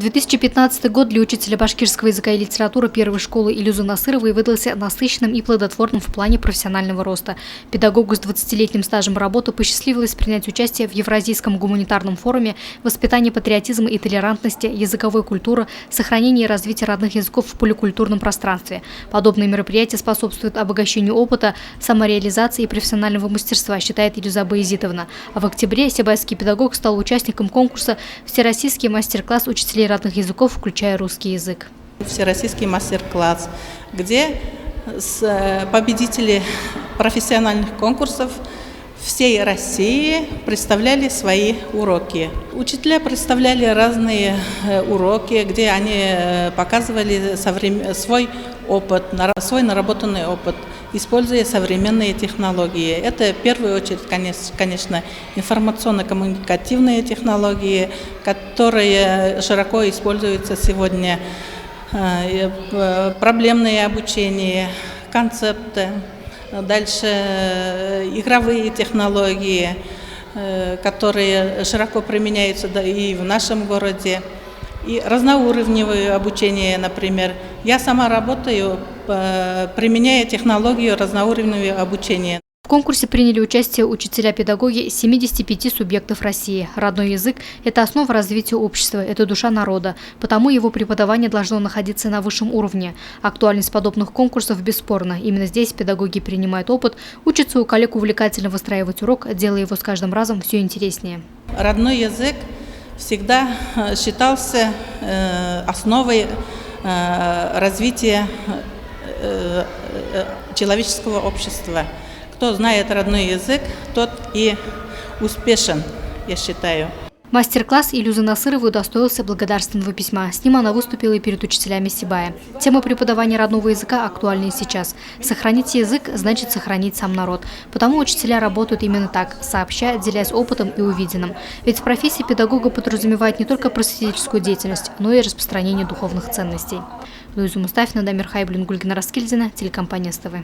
2015 год для учителя башкирского языка и литературы первой школы Илюзы Насыровой выдался насыщенным и плодотворным в плане профессионального роста. Педагогу с 20-летним стажем работы посчастливилось принять участие в Евразийском гуманитарном форуме «Воспитание патриотизма и толерантности, языковой культуры, сохранение и развитие родных языков в поликультурном пространстве». Подобные мероприятия способствуют обогащению опыта, самореализации и профессионального мастерства, считает Илюза Баязитовна. А в октябре сибайский педагог стал участником конкурса «Всероссийский мастер-класс учителей родных языков, включая русский язык». Всероссийский мастер-класс, где победители профессиональных конкурсов всей России представляли свои уроки. Учителя представляли разные уроки, где они показывали свой опыт, свой наработанный опыт, используя современные технологии. Это в первую очередь, конечно, информационно-коммуникативные технологии, которые широко используются сегодня. Проблемное обучение, концепты. Дальше игровые технологии, которые широко применяются и в нашем городе. И разноуровневое обучение, например. Я сама работаю, применяя технологию разноуровневого обучения. В конкурсе приняли участие учителя-педагоги 75 субъектов России. Родной язык – это основа развития общества, это душа народа. Потому его преподавание должно находиться на высшем уровне. Актуальность подобных конкурсов бесспорна. Именно здесь педагоги принимают опыт, учатся у коллег увлекательно выстраивать урок, делая его с каждым разом все интереснее. Родной язык всегда считался основой развития человеческого общества. Кто знает родной язык, тот и успешен, я считаю. Мастер-класс Илюзы Насыровой удостоился благодарственного письма. С ним она выступила и перед учителями Сибая. Тема преподавания родного языка актуальна и сейчас. Сохранить язык – значит сохранить сам народ. Потому учителя работают именно так, сообща, делясь опытом и увиденным. Ведь в профессии педагога подразумевает не только просветительскую деятельность, но и распространение духовных ценностей. Луиза Мустафина, Дамир Хайблин, Гульгина Раскильдина, телекомпания СТВ.